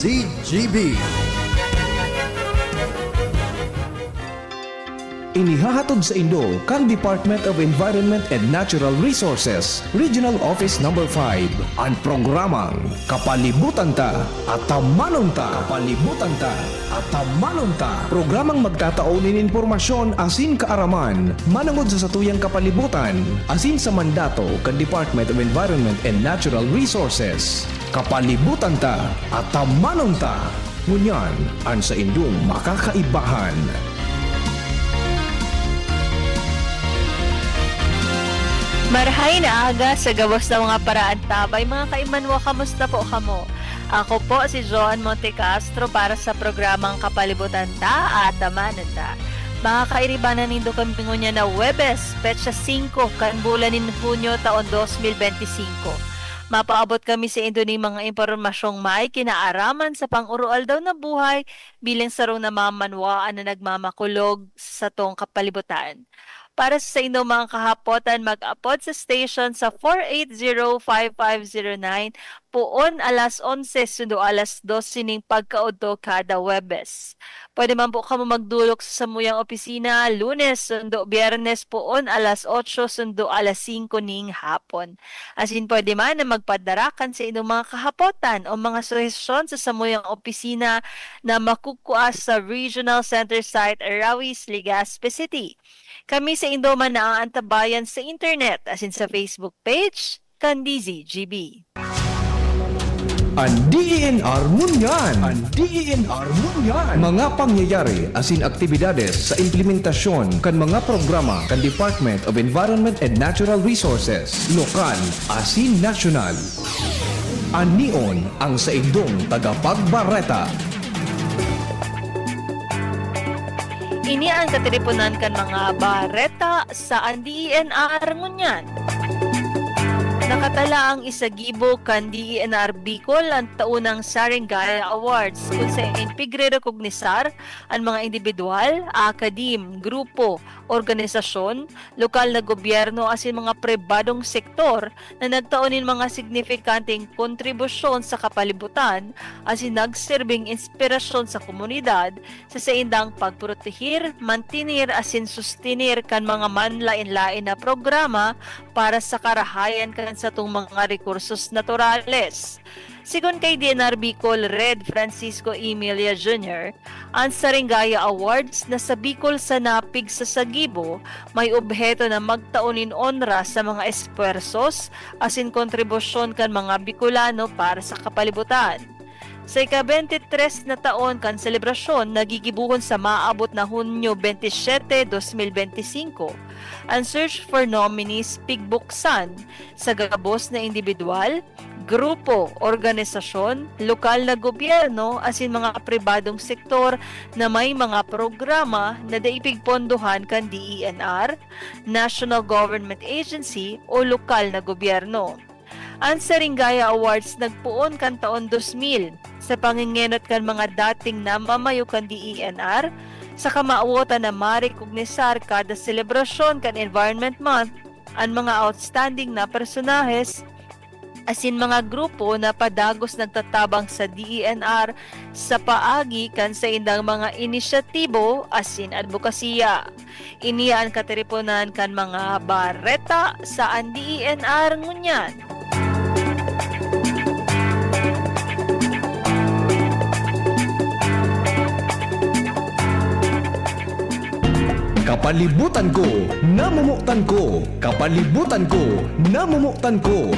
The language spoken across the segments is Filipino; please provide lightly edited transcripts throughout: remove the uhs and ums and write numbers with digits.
ZGB. Inihahatod sa Indo kang Department of Environment and Natural Resources, Regional Office No. 5, ang programang Kapalibutan Ta at Tamanon Ta. Kapalibutan Ta at Tamanon Ta. Programang magtataunin impormasyon asin kaaraman, manangod sa satuyang kapalibutan, asin sa mandato kan Department of Environment and Natural Resources. Kapalibutan Ta at Tamanon Ta. Ngunyan, ang sa Indong makakaibahan. Marahay na aga sa gawas ng mga paraan tabay. Mga kaimanwa, kamusta po kamo? Ako po si Joan Montecastro para sa programang Kapalibutan Ta at Tamanon Ta. Mga kairibanan nindo kami ngunya na Webes, petsa 5, kan bulan ni Hunyo taon 2025. Mapaabot kami sa Indo ng mga impormasyong may kinaaraman sa pang-urual daw na buhay bilang sarong na mamanwaan na nagmamakulog sa tong kapalibutan. Para sa inyong mga kahapotan, mag-upload sa station sa 480-5509 puon alas 11 sundo alas 12 ning pagkaudto kada Webes. Pwede man po kamo magdulok sa samuyang opisina Lunes sundo Biyernes puon alas 8 sundo alas 5 ning hapon. Asin pwede man na magpadarakan sa inyong mga kahapotan o mga suhestyon sa samuyang opisina na makukuha sa Regional Center Site Arawis, Legazpi City. Kami sa Indoman na ang antabayan sa internet asin sa Facebook page, Candizi GB. Ang DENR Munyan! Ang DENR Munyan! Mga pangyayari asin aktibidades sa implementasyon kan mga programa kan Department of Environment and Natural Resources, lokal asin nasyonal. Anion ang sa Indong tagapagbareta. Ini ang katilipunan kan mga bareta sa DENR ngunyan. Nakatala ang isagibo kan DENR Bicol ang taunang Sarengaya Awards kung saan pigre-rekognisar ang mga individual, akadim, grupo, organisasyon, lokal na gobyerno asin mga pribadong sektor na nagtaunin mga signifikanteng kontribusyon sa kapalibutan asin nagserbing inspirasyon sa komunidad sa saindang pagprotehir, mantinir asin sustinir kan mga manlain-lain na programa para sa karahayan kan sa itong mga rekursos naturales. Sigon kay DENR Bicol Red Francisco Emilia Jr., ang Sarengaya Awards na sa Bicol sa napig sa Sagibo may obheto na magtaunin onra sa mga espuersos asin kontribusyon kan mga Bicolano para sa kapalibutan. Sa ika-23 na taon kan selebrasyon nagigibuhon sa maabot na Hunyo 27, 2025, ang search for nominees pigbuksan sa gabos na individual, grupo, organisasyon, lokal na gobyerno asin mga pribadong sektor na may mga programa na daipigpondohan kan DENR, National Government Agency o lokal na gobyerno. Ang Sarengaya Awards nagpuon kan taon 2000 sa pangingenot kan mga dating namamayo kan DENR sa kamauotan na marekognisar kada selebrasyon kan Environment Month ang mga outstanding na personahes asin mga grupo na padagos nagtatabang sa DENR sa paagi kan sa indang mga inisyatibo asin advokasya. Iniya ang katiripunan kan mga bareta sa DENR ngunyan. Kapalibutan ko, namumuktan ko. Kapalibutan ko, namumuktan ko.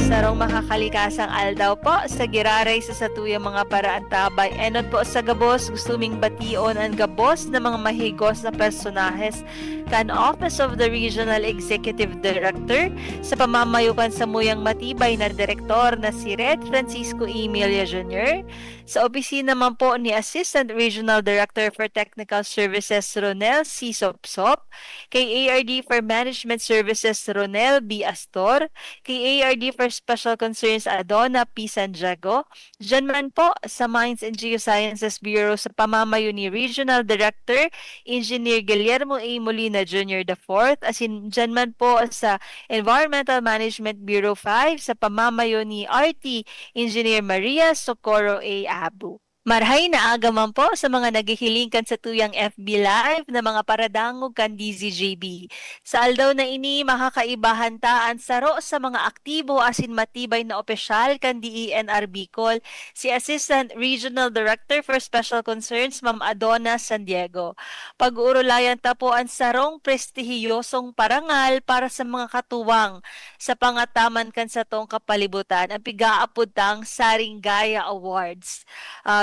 Sarong makakalikasang aldaw po sa giraray sa satuyang mga paraan tabay. Enot po sa gabos, gusto ming bation ang gabos na mga mahigos na personahes kan Office of the Regional Executive Director sa pamamayukan sa muyang matibay na direktor na si Red Francisco Emilia Jr., sa opisina man po ni Assistant Regional Director for Technical Services Ronel C. Sopsop, kay ARD for Management Services Ronel B. Astor, kay ARD for Special Concerns Adona P. Santiago, dyan man po sa Mines and Geosciences Bureau sa pamamayo ni Regional Director Engineer Guillermo A. Molina Garcia Jr. IV, as in dyan man po sa Environmental Management Bureau 5 sa pamamayo ni RT Engineer Maria Socorro A. Abu. Marhay na agaman po sa mga naghihilingkan sa tuyang FB Live na mga paradangog kan DZJB. Sa aldaw na ini, makakaibahan taan saro sa mga aktibo asin matibay na opisyal kan DENR Bicol, si Assistant Regional Director for Special Concerns, Ma'am Adona San Diego. Pag-uurulayan ta po ang sarong prestihiyosong parangal para sa mga katuwang sa pangataman kan sa tong kapalibutan, ang pigaapod tang Saringaya Awards.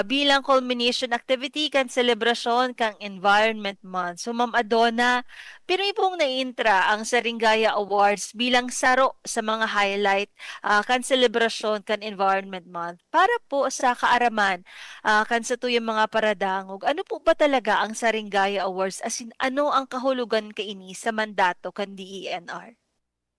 Bilang culmination activity kan selebrasyon kang Environment Month. So Ma'am Adona, pero pong naintra ang Saringaya Awards bilang saro sa mga highlight kan selebrasyon kan Environment Month para po sa kaaraman kan sa tuyong mga paradangog. Ano po ba talaga ang Saringaya Awards? As in, ano ang kahulugan kaini sa mandato kan DENR?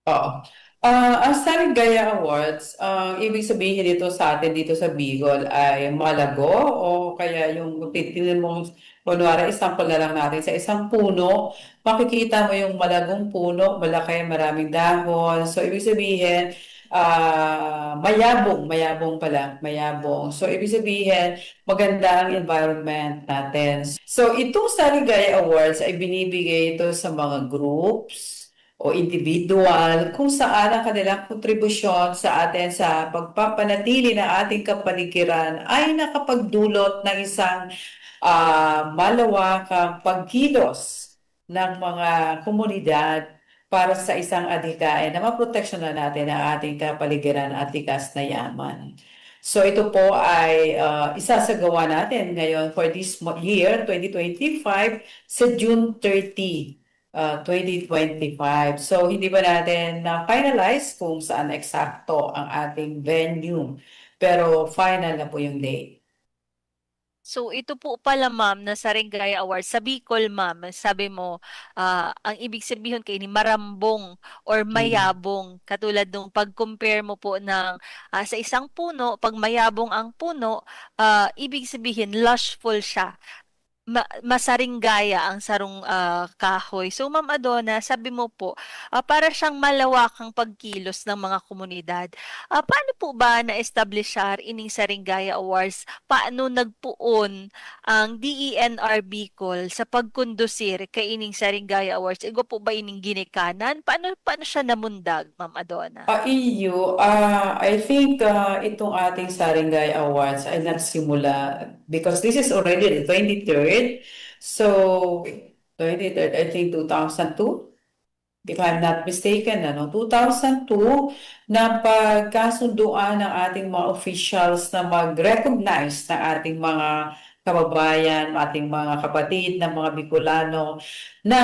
Oo. Ang Saligaya Awards, ang ibig sabihin dito sa atin dito sa Bicol ay malago o kaya yung titignan mo, kunwari, example na lang natin, sa isang puno, makikita mo yung malagong puno, malaki, maraming dahon. So, ibig sabihin, mayabong pala, mayabong. So, ibig sabihin, maganda ang environment natin. So, itong Saligaya Awards ay binibigay ito sa mga groups, o individual, kung saan ang kanilang kontribusyon sa atin sa pagpapanatili ng ating kapaligiran ay nakapagdulot ng isang malawakang pagkilos ng mga komunidad para sa isang adhikain na maproteksyonan natin ang ating kapaligiran at likas na yaman. So ito po ay isasagawa natin ngayon for this year, 2025, sa June 30. 2025. So, hindi ba natin na-finalize kung saan eksakto ang ating venue. Pero final na po yung date. So ito po pala ma'am na Saringaya Awards sa Bicol ma'am, sabi mo ang ibig sabihin kay ni marambong or mayabong katulad nung pag-compare mo po ng sa isang puno, pag mayabong ang puno, ibig sabihin lushful siya. Masaringgaya ang sarong kahoy. So Ma'am Adona, sabi mo po, para siyang malawakang pagkilos ng mga komunidad. Paano po ba na-establishar ining Saringgaya Awards? Paano nagpuon ang DENR Bicol sa pagkondusir kay ining Saringgaya Awards? Igo po ba ining ginikanan? Paano siya namundag, Ma'am Adona? I think itong ating Saringay Awards ay nagsimula because this is already the 23rd. So, 23rd, I think 2002. If I'm not mistaken, 2002, na pagkasunduan ng ating mga officials na mag-recognize ng ating mga kababayan, ating mga kapatid, ng mga Bicolano, na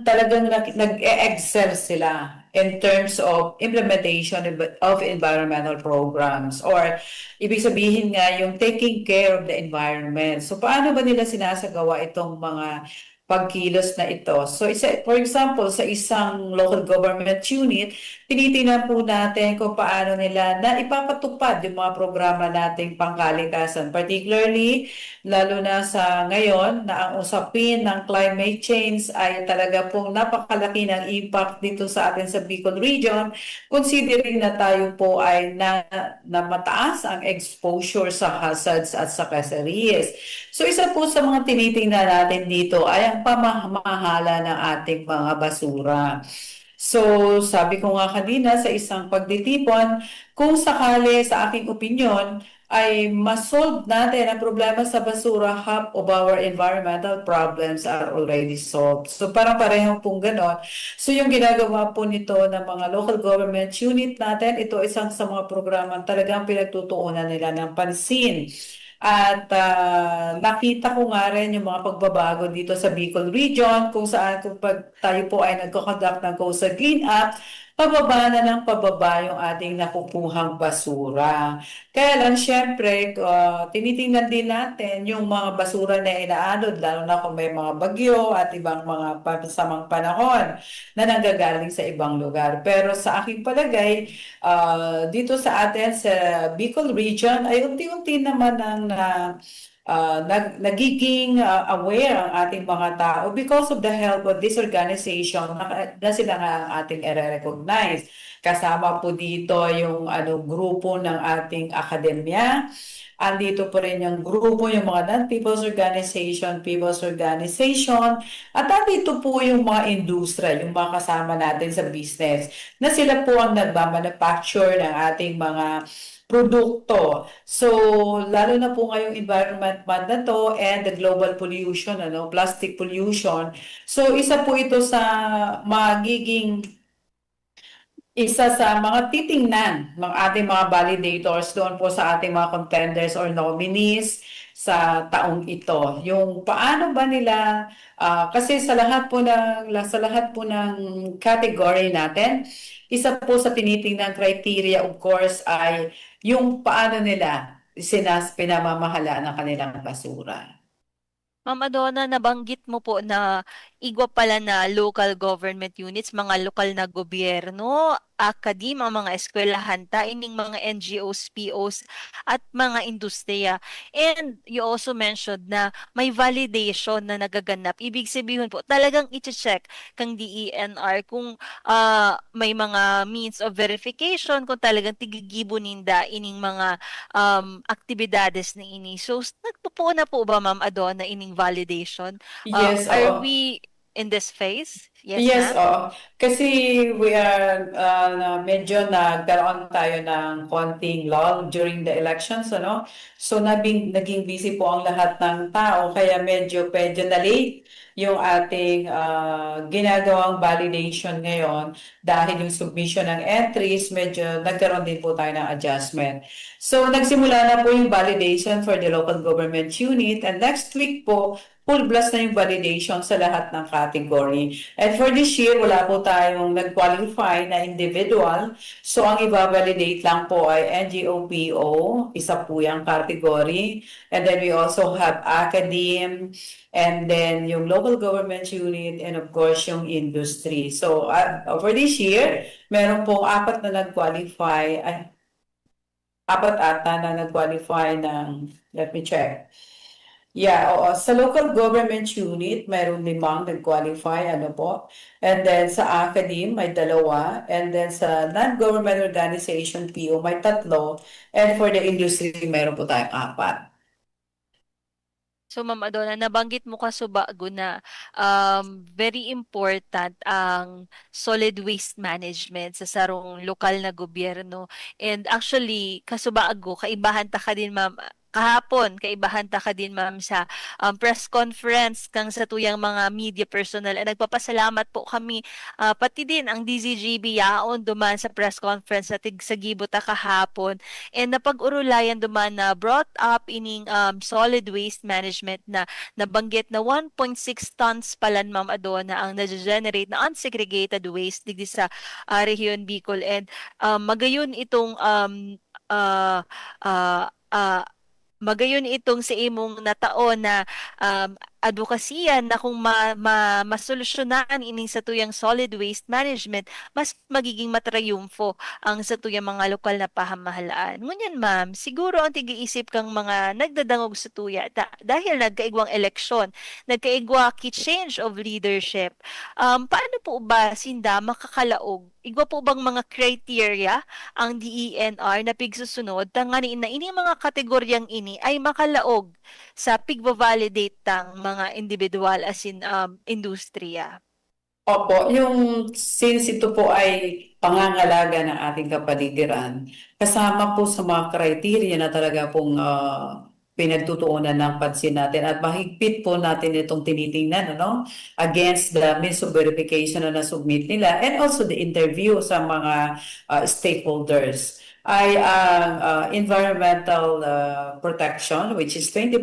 talagang nag-e-excel sila in terms of implementation of environmental programs or ibig sabihin nga yung taking care of the environment. So paano ba nila sinasagawa itong mga pagkilos na ito? So for example, sa isang local government unit, tinitingnan po natin kung paano nila na ipapatupad yung mga programa nating pangkalikasan. Particularly, lalo na sa ngayon na ang usapin ng climate change ay talaga pong napakalaki ng impact dito sa atin sa Bicol Region, considering na tayo po ay na mataas ang exposure sa hazards at sa kasaries. So isa po sa mga tinitingnan natin dito ay ang pamamahala ng ating mga basura. So, sabi ko nga kanina sa isang pagtitipon, kung sakali sa aking opinion ay masolve natin ang problema sa basura, half of our environmental problems are already solved. So, parang parehong pong ganon. So, yung ginagawa po nito ng mga local government unit natin, ito isang sa mga programa talagang pinagtutuunan nila ng pansin. At nakita ko nga rin yung mga pagbabago dito sa Bicol Region kung saan kapag tayo po ay nagko-conduct ng coastal cleanup, pababa na ng pababa yung ating nakukuhang basura. Kaya lang syempre, tinitingnan din natin yung mga basura na inaanod, lalo na kung may mga bagyo at ibang mga pasamang panahon na nanggagaling sa ibang lugar. Pero sa aking palagay, dito sa atin sa Bicol Region ay unti-unti naman ang nagiging aware ang ating mga tao because of the help of this organization na sila nga ang ating i-recognize. Kasama po dito yung grupo ng ating akademya. Andito po rin yung grupo, yung mga people's organization, at andito po yung mga industriya, yung mga kasama natin sa business, na sila po ang nagmamanufacture ng ating mga produkto. So, lalo na po ngayong environment month na to and the global pollution, plastic pollution. So, isa po ito sa magiging isa sa mga titingnan ng ating mga validators doon po sa ating mga contenders or nominees sa taong ito. Yung paano ba nila, kasi sa lahat po ng category natin, isa po sa tinitingnan criteria of course ay yung paano nila pinamamahala ng kanilang basura. Ma'am Adona, nabanggit mo po na igwa pala na local government units, mga lokal na gobyerno, akadema, mga eskwelahan, ining mga NGOs, POs, at mga industriya. And you also mentioned na may validation na nagaganap. Ibig sabihin po, talagang i-check kang DENR kung may mga means of verification, kung talagang tigigibo ninda ining mga aktibidades na ini. So, nagpupo na po ba, Ma'am Adona, ining validation? Yes, Are oo. we in this phase? Yes, Yes, ma'am? oo. Kasi we are medyo nagkaroon tayo ng konting lull during the elections, ano? So naging busy po ang lahat ng tao kaya medyo na late yung ating ginagawang validation ngayon dahil yung submission ng entries medyo nagkaroon din po tayo ng adjustment. So nagsimula na po yung validation for the local government unit and next week po full blast na yung validation sa lahat ng category. And for this year, wala po tayong nag-qualify na individual. So, ang i-validate lang po ay NGO-PO, isa po yung category. And then we also have academe, and then yung local government unit, and of course, yung industry. So, for this year, meron po apat na nag-qualify, apat ata na nag-qualify ng, let me check. Yeah, oo. Sa local government unit, mayroon 5 nag-qualify, ano po. And then sa academe, may 2. And then sa non-government organization, PO, may 3. And for the industry, mayroon po tayong 4. So, Ma'am Adona, nabanggit mo kasubago na very important ang solid waste management sa sarong lokal na gobyerno. And actually, kasubago, kaibahan ta ka din, Ma'am, kahapon, kaibahan ta ka din, Ma'am, sa press conference kang sa tuyang mga media personnel. And nagpapasalamat po kami, pati din ang DZGB yaon duman sa press conference sa Tigsagibot ta kahapon. And napag-urulayan duman na brought up ining solid waste management na nabanggit na 1.6 tons palan, Ma'am Adona, ang na-generate na unsegregated waste digdi sa Rehiyon Bicol. And magayon itong uh, uh, uh, magayon itong sa imong nataon na advokasya na kung masolusyonan ining sa tuyang solid waste management, mas magiging matrayumfo ang sa tuyang mga lokal na pamahalaan. Ngunyan, ma'am, siguro ang tigiisip kang mga nagdadangog sa tuya dahil nagkaigwang eleksyon, nagkaigwa ki change of leadership. Paano po ba sinda makakalaog? Igwa po bang mga criteria ang DENR na pigsusunod tangani na ini mga kategoryang ini ay makalaog sa pigva-validate tang mga individual as in industriya? Opo, since ito po ay pangangalaga ng ating kapaligiran, kasama po sa mga criteria na talaga pong pinagtutuunan ng pansin natin at mahigpit po natin itong tinitingnan against the means of verification na nasubmit nila and also the interview sa mga stakeholders ay ang environmental protection, which is 20%,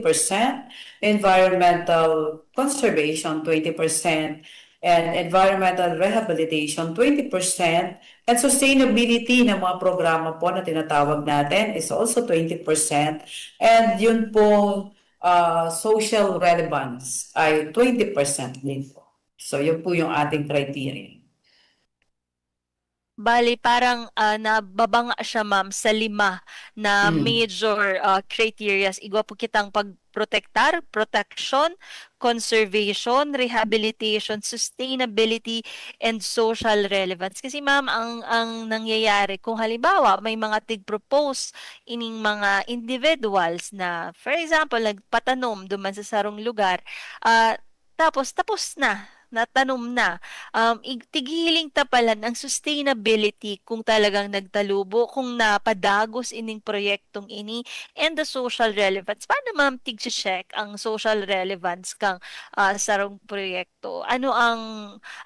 environmental conservation 20%, and environmental rehabilitation 20%, and sustainability ng mga programa po na tinatawag natin is also 20%, and yun po social relevance ay 20% din po. So yun po yung ating criteria. Bali, parang nababanga siya, ma'am, sa 5 na Mm. major criterias. Igwa po kitang pagprotektar, protection, conservation, rehabilitation, sustainability, and social relevance. Kasi ma'am, ang nangyayari kung halimbawa may mga tig-propose ining mga individuals na, for example, nagpatanom duman sa sarong lugar, tapos na, natanom na, tigiling tapalan ang sustainability kung talagang nagtalubo, kung napadagos ining proyektong ini, and the social relevance. Paano ma'am tig-check ang social relevance kang sarong proyekto? Ano ang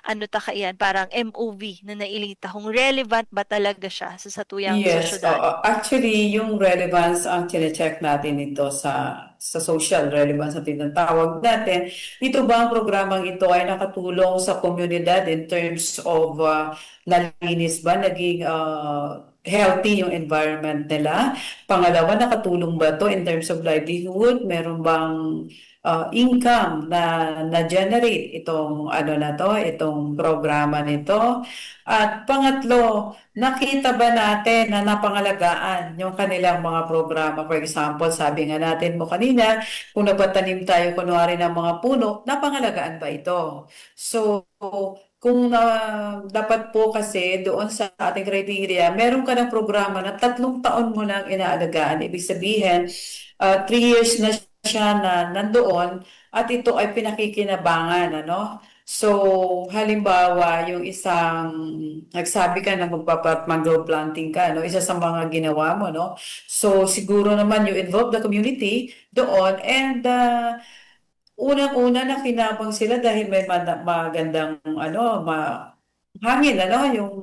ano ta kaiyan, parang MOV na nailita kung relevant ba talaga siya sa satuyang Yes, sosyudad? oo. Actually, yung relevance ang chine-check natin ito sa social relevance na tinatawag natin. Ito ba ang programang ito ay nakatulong sa komunidad in terms of nalinis ba, naging healthy yung environment nila? Pangalawa, nakatulong ba to in terms of livelihood? Meron bang income na generate itong ano na to, itong programa nito? At pangatlo, nakita ba natin na napangalagaan yung kanilang mga programa? For example, sabi nga natin mo kanina, kung nagpatanim tayo kunwari ng mga puno, napangalagaan ba ito? So, kung dapat po kasi doon sa ating criteria, meron ka ng programa na 3 taon mo lang inaalagaan. Ibig sabihin, 3 years na siya na nandoon at ito ay pinakikinabangan, ano? So, halimbawa, yung isang, nagsabi ka na magpapa-mangrove planting ka, no? Isa sa mga ginawa mo, no? So, siguro naman you involve the community doon and unang-una nakinabang sila dahil may magandang ano, hangin, ano, yung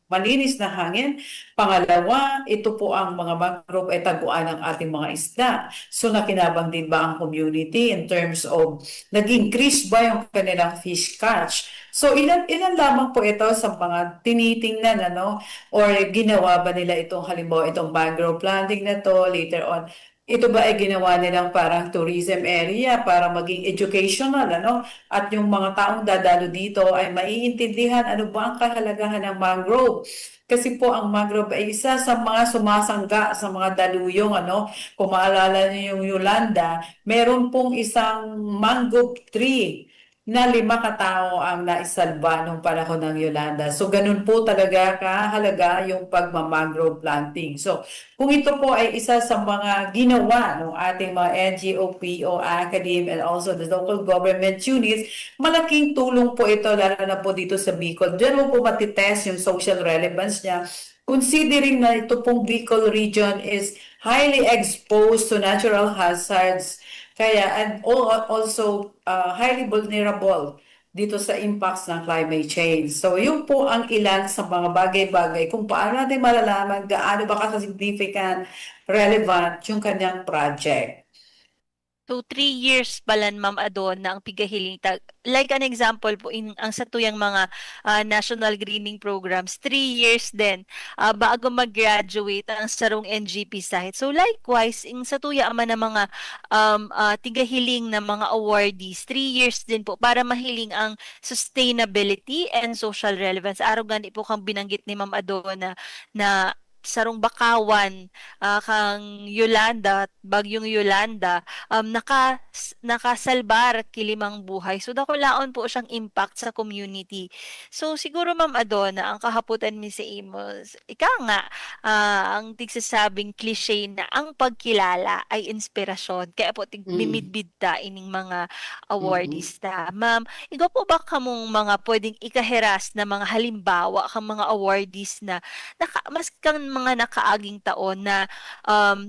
malinis na hangin. Pangalawa, ito po ang mga mangrove ay taguan ng ating mga isda. So nakinabang din ba ang community in terms of nag-increase ba yung kanilang fish catch? So ilan lamang po ito sa mga tinitingnan, ano, or ginawa ba nila itong halimbawa itong mangrove planting na to later on. Ito ba ay ginawa nilang parang tourism area para maging educational, ano? At yung mga taong dadalo dito ay maiintindihan ano ba ang kahalagahan ng mangrove. Kasi po ang mangrove ay isa sa mga sumasangga sa mga daluyong, ano? Kung maalala niyo yung Yolanda, meron pong isang mangrove tree na 5 katao ang naisalba nung panahon ng Yolanda. So ganun po talaga kahalaga yung pagmamangrove planting. So kung ito po ay isa sa mga ginawa ng ating mga NGO, PO, academe, and also the local government units, malaking tulong po ito, lalo na po dito sa Bicol. Diyan mo po matitest yung social relevance niya. Considering na ito pong Bicol region is highly exposed to natural hazards, kaya and also highly vulnerable dito sa impacts ng climate change. So, yun po ang ilan sa mga bagay-bagay kung paano natin malalaman gaano ba ka-significant, relevant yung kanyang project. So, 3 years pala, Ma'am Adon, na ang pigahiling. Like an example po, ang satuyang mga national greening programs, 3 years din bago mag-graduate ang sarong NGP site. So, likewise, in satuya man ng mga tigahiling na mga awardees, 3 years din po para mahiling ang sustainability and social relevance. Araw gani po kang binanggit ni Ma'am Adon na sarong bakawan kang Yolanda, bagyong Yolanda, nakasalbar kilimang buhay. So dakulaon po siyang impact sa community. So siguro Ma'am Adona, ang kahaputan mi sa Imos, ika nga ang tigsasabing cliche na ang pagkilala ay inspirasyon. Kaya po Mm. bimidbid ta ining mga Mm-mm. awardees ta. Ma'am, ikaw po ba kamong mga pwedeng ikaheras na mga halimbawa kang mga awardees na mas kang mga nakaaging taon na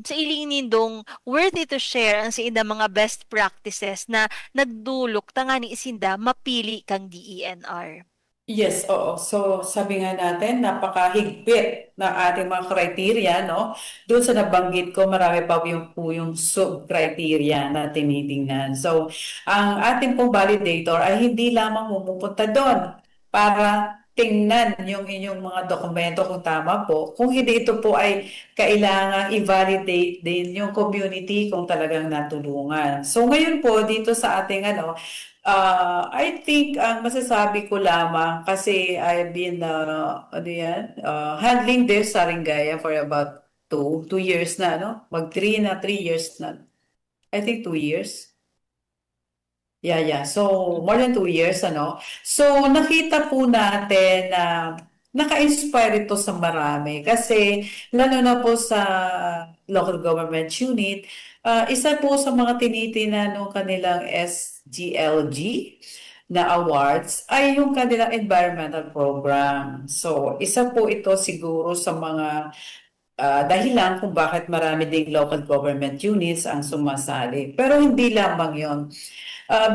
sa ilingin dong worthy to share ang sa ida mga best practices na nagdulok tangani isinda mapili kang DENR. Yes, oo. So, sabi nga natin, napakahigpit ng ating mga criteria, no? Doon sa nabanggit ko, marami pa po yung sub-criteria na tinitingnan. So, ang ating pong validator ay hindi lamang pumupunta doon para tingnan yung inyong mga dokumento kung tama po. Kung hindi ito po ay kailangan i-validate din yung community kung talagang natulungan. So, ngayon po, dito sa ating I think ang masasabi ko lamang kasi I've been handling this Saringaya for about two years na, no? Three years na. I think 2 years. Yeah, yeah. So, more than 2 years, ano? So, nakita po natin na naka-inspire ito sa marami kasi lalo na po sa local government unit, isa po sa mga tinitingnan ng kanilang SGLG na awards ay yung kanilang environmental program. So, isa po ito siguro sa mga dahilan kung bakit marami ding local government units ang sumasali. Pero hindi lamang yon.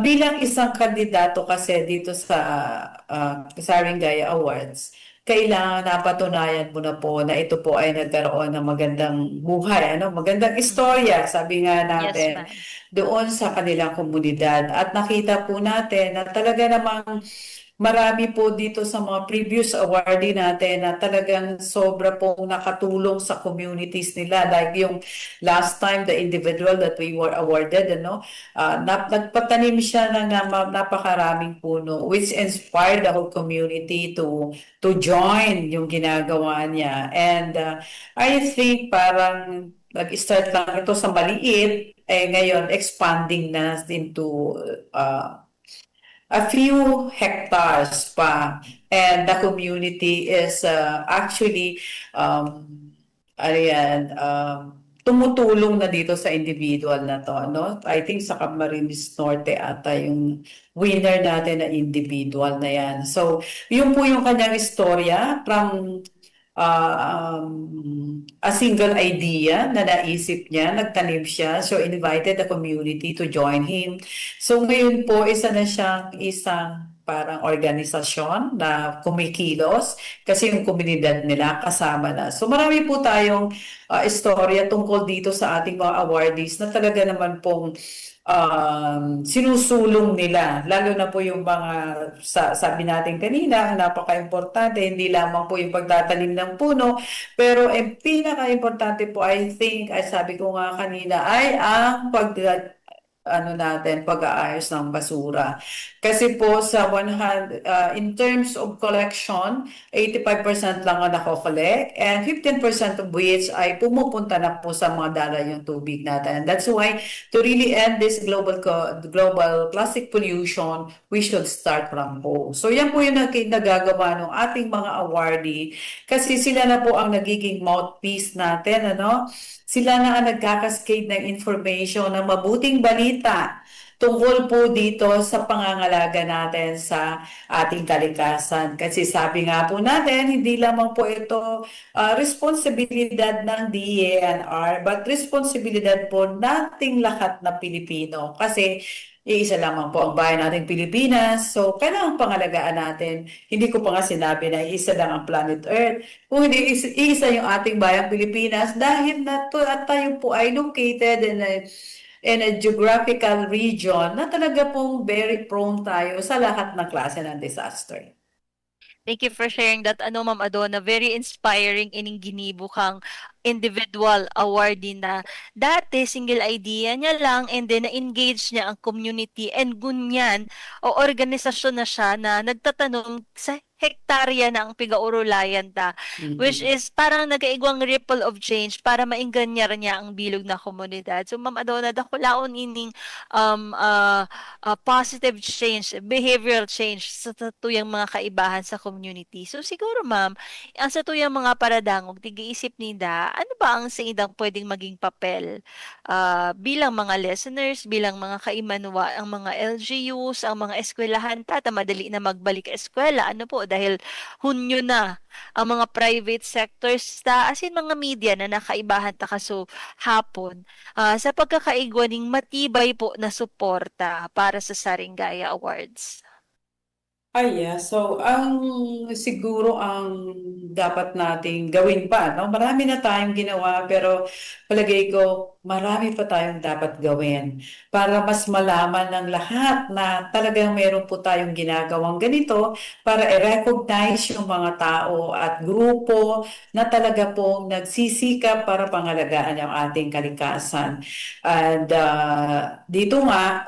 Bilang isang kandidato kasi dito sa Saringaya Awards, kailangan napatunayan mo na po na ito po ay nagkaroon ng magandang buhay, ano, magandang istorya, sabi nga Yes, natin, ma'am. doon sa kanilang komunidad. At nakita po natin na talaga namang marami po dito sa mga previous awardee natin na talagang sobra pong nakatulong sa communities nila. Like yung last time, the individual that we were awarded, ano, nagpatanim siya ng napakaraming puno, which inspired the whole community to join yung ginagawa niya. And I think parang nag-start lang ito sa maliit, ngayon expanding na into a few hectares pa, and the community is actually um, ano yan, tumutulong na dito sa individual na to, no? I think sa Camarines Norte ata yung winner natin na individual na yan. So, yun po yung kanyang istorya from a single idea na naisip niya, nagtanim siya, so invited the community to join him. So ngayon po, isa na siyang isang parang organisasyon na kumikilos kasi yung komunidad nila kasama na. So marami po tayong istorya tungkol dito sa ating mga awardees na talaga naman pong sinusulong nila, lalo na po yung mga, sabi natin kanina, napaka-importante, hindi lamang po yung pagtatanim ng puno, pero ang pinaka-importante po, I think, ay sabi ko nga kanina, ay ang pag-aayos ng basura. Kasi po sa 100, in terms of collection, 85% lang ang nako-collect and 15% of which ay pumupunta na po sa mga dala yung tubig natin. That's why to really end this global plastic pollution, we should start from home. So yan po yung nagagawa ng ating mga awardee kasi sila na po ang nagiging mouthpiece natin, ano? Sila na ang nagkakascade ng information ng mabuting balita tungkol po dito sa pangangalaga natin sa ating kalikasan. Kasi sabi nga po natin, hindi lamang po ito responsibilidad ng DENR, but responsibilidad po nating lahat na Pilipino. Kasi iisa lamang po ang bayan nating Pilipinas, so kailangan pangalagaan natin. Hindi ko pa nga sinabi na isa lang ang planet Earth. Kung hindi isa yung ating bayang Pilipinas, dahil na to, at tayo po ay located in a geographical region na talaga pong very prone tayo sa lahat ng klase ng disaster. Thank you for sharing that, Ma'am Adona. Very inspiring ining ginibo kang individual awardee na dati single idea niya lang and then na-engage niya ang community and gunyan o organisasyon na siya na nagtatanong sa hektarya na ang pigaurulayan ta, which is parang nagaigwang ripple of change para maingganyan niya ang bilog na komunidad. So, Ma'am Adona, dakulaon ining positive change, behavioral change sa tuyang mga kaibahan sa community. So, siguro, Ma'am, ang sa tuyang mga paradangog, tigiisip nida, ano ba ang sa idang pwedeng maging papel bilang mga listeners, bilang mga kaimanwa, ang mga LGUs, ang mga eskwelahan, madali na magbalik eskwela. Ano po, dahil Hunyo na ang mga private sectors as in mga media na nakaibahan ta kaso hapon sa pagkakaigwaning matibay po na suporta para sa Saringaya Awards. Yeah. So, siguro ang dapat nating gawin pa, no? Marami na tayong ginawa, pero palagay ko, marami pa tayong dapat gawin para mas malaman ng lahat na talagang meron po tayong ginagawang ganito para i-recognize yung mga tao at grupo na talaga pong nagsisikap para pangalagaan ang ating kalikasan. And dito nga,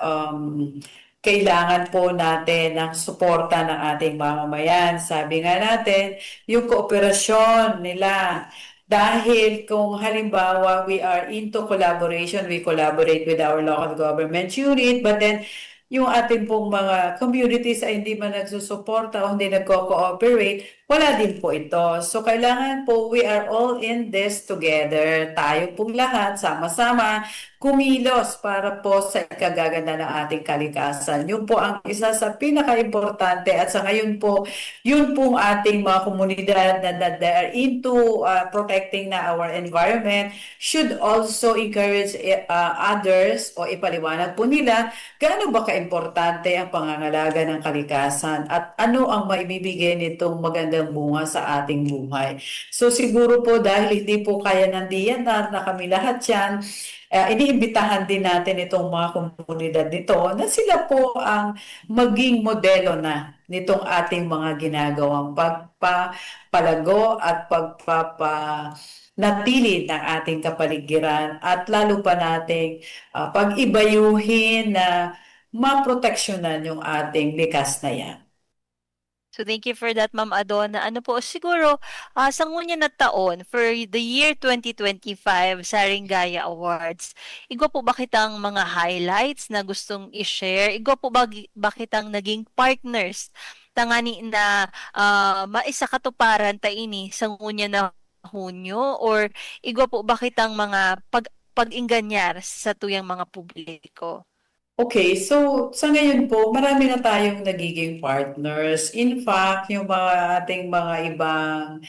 kailangan po natin ng suporta ng ating mamamayan. Sabi nga natin, yung kooperasyon nila. Dahil kung halimbawa we are into collaboration, we collaborate with our local government unit, but then yung ating pong mga communities ay hindi man nagsusuporta o hindi nagko-cooperate, wala din po ito. So kailangan po we are all in this together. Tayo pong lahat sama-sama kumilos para po sa ikagaganda ng ating kalikasan. Yun po ang isa sa pinaka-importante at sa ngayon po, yun pong ating mga komunidad na that they are into protecting na our environment should also encourage others o ipaliwanag po nila gaano ba kaimportante ang pangangalaga ng kalikasan at ano ang maibibigay nitong magandang bunga sa ating buhay. So siguro po dahil hindi po kaya ng DNR na kami lahat yan, iniimbitahan din natin itong mga komunidad nito na sila po ang maging modelo na nitong ating mga ginagawang pagpapalago at pagpapanatili ng ating kapaligiran at lalo pa nating pag-ibayuhin na maproteksyonan yung ating likas na yan. So thank you for that, Ma'am Adona. Ano po, siguro, sa ngunyan na taon, for the year 2025, Saringaya Awards, igwa po ba kitang mga highlights na gustong i-share? Igwa po ba kitang naging partners tangani na maisa katuparan ta ini sa ngunyan na Hunyo? Or igwa po ba kitang mga pag-inganyar sa tuyang mga publiko? Okay, so sa ngayon po, marami na tayong nagiging partners. In fact, yung mga ating mga ibang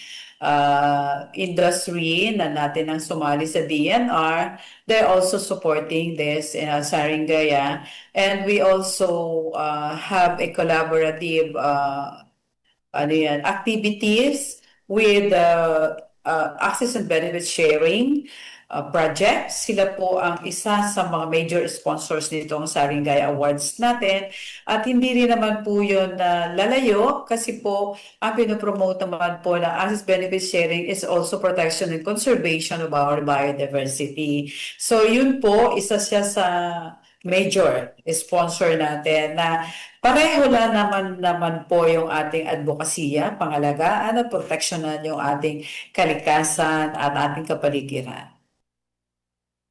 industry na natin ang sumali sa DNR, they're also supporting this in Saringaya. And we also have a collaborative activities with access and benefit sharing project. Sila po ang isa sa mga major sponsors nitong Saringaya Awards natin. At hindi rin naman po yun lalayo kasi po ang pinopromote naman po ng access benefit sharing is also protection and conservation of our biodiversity. So yun po, isa siya sa major sponsor natin na pareho lang naman po yung ating advokasya, pangalagaan at proteksyonan yung ating kalikasan at ating kapaligiran.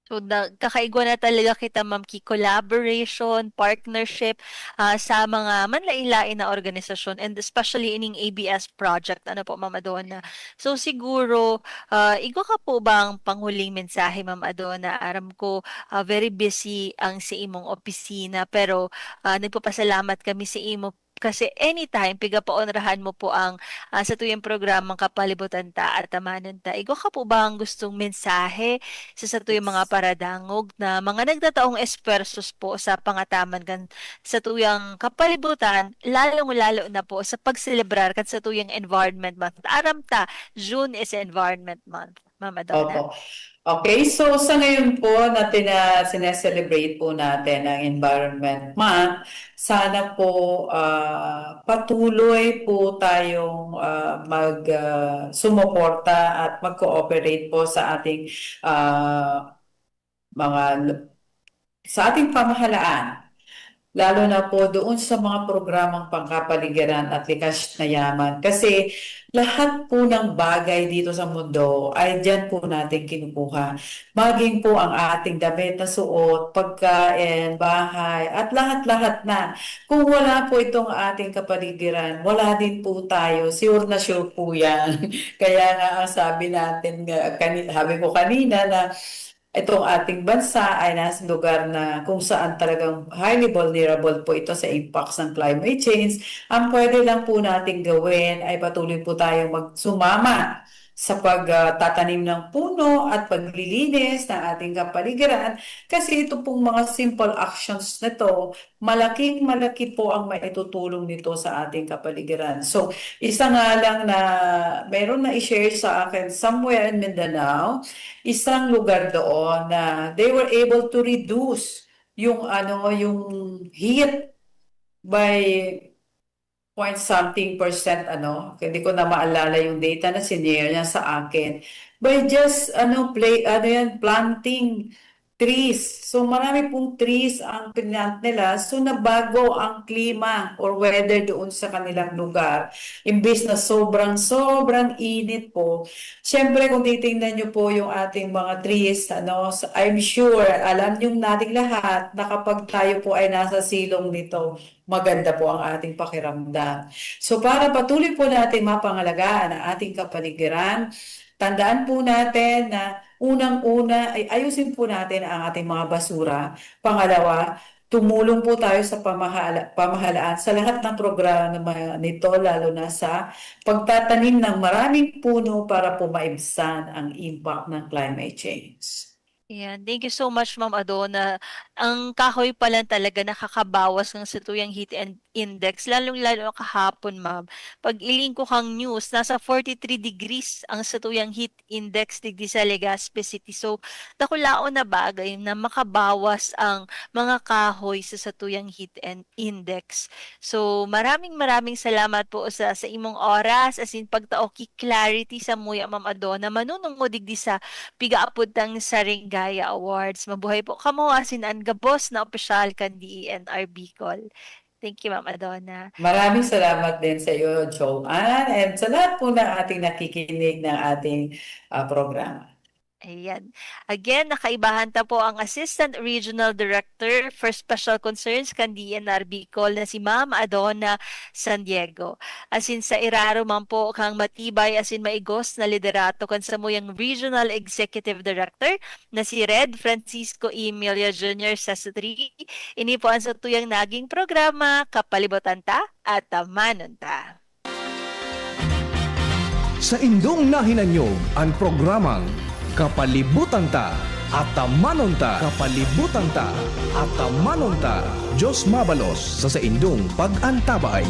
So, kakaigwa na talaga kita, ma'am, collaboration, partnership sa mga manlailain na organisasyon and especially ining ABS project. Ano po, Ma'am Adona? So, siguro, igwa ka po bang panghuling mensahe, Ma'am Adona? Aram ko, very busy ang si imong opisina pero nagpapasalamat kami si imo kasi anytime piga paonrahan mo po ang sa tuyang programang Kapalibutan ta at Tamanan ta. Igwa ka po ba ang gustong mensahe sa tuyang mga paradangog na mga nagtataong espersos po sa pangataman kan sa tuyang kapalibutan, lalong-lalo na po sa pagselebrar kan sa tuyang Environment Month. Aram ta, June is Environment Month, Mama Donna. Opo. Okay, so sa ngayon po natin na sineselebrate po natin ang Environment Month, sana po patuloy po tayong sumuporta at mag-cooperate po sa ating mga sa ating pamahalaan. Lalo na po doon sa mga programang pangkapaligiran at likas na yaman. Kasi lahat po ng bagay dito sa mundo ay diyan po natin kinukuha. Maging po ang ating damit na suot, pagkain, bahay, at lahat-lahat na. Kung wala po itong ating kapaligiran, wala din po tayo. Sure po yan. Kaya nga ang sabi natin, sabi ko kanina na itong ating bansa ay nasa lugar na kung saan talagang highly vulnerable po ito sa impacts ng climate change. Ang pwede lang po natin gawin ay patuloy po tayong magsumama sa pagtatanim ng puno at paglilinis ng ating kapaligiran kasi ito pong mga simple actions na to, malaking-malaki po ang maitutulong nito sa ating kapaligiran. So, isa nga lang na meron na i-share sa akin somewhere in Mindanao, isang lugar doon na they were able to reduce yung heat by point something percent hindi ko na maalala yung data na sinare niya sa akin by just planting trees. So marami pong trees ang pinlant nila. So nabago ang klima or weather doon sa kanilang lugar. Imbes na sobrang init po. Siyempre kung titingnan nyo po yung ating mga trees, ano, I'm sure, alam nyo nating lahat na kapag tayo po ay nasa silong nito, maganda po ang ating pakiramdam. So para patuloy po natin mapangalagaan ang ating kapaligiran, tandaan po natin na unang-una ay ayusin po natin ang ating mga basura. Pangalawa, tumulong po tayo sa pamahalaan sa lahat ng programa nito, lalo na sa pagtatanim ng maraming puno para po maibsan ang impact ng climate change. Yan. Thank you so much, Ma'am Adona. Ang kahoy pa lang talaga nakakabawas ng situyang heat and index, lalong-lalo kahapon, Ma'am. Pag iling ko kang news, nasa 43 degrees ang situyang heat index digdi sa Legazpi City. So, dakulaon na bagay na makabawas ang mga kahoy sa situyang heat and index. So, maraming salamat po sa imong oras, as in pagtaoki clarity sa muya, Ma'am Adona. Manunong mo digdi sa pigaapod ng Saringaya Awards. Mabuhay po kamo, asin ang gabos na opisyal kan DENR Bicol. Thank you, Ma'am Adona. Maraming salamat din sa iyo, Joanne, and sa lahat po ng ating nakikinig ng ating programa. Ayan. Again, nakaibahan ta po ang Assistant Regional Director for Special Concerns kan DENR Bicol na si Ma'am Adona San Diego. Asin sa iraro man po kang matibay asin maigos na liderato kan sa muyang Regional Executive Director na si Red Francisco Emilia Jr. sa Sutri. Ini po ang satuyang naging programa Kapalibutan ta at Tamanon ta. Sa indong nahinanyog ang programang Kapalibutan ta at Tamanon ta. Kapalibutan ta at Tamanon ta. Diyos mabalos sa indong pag-antabay.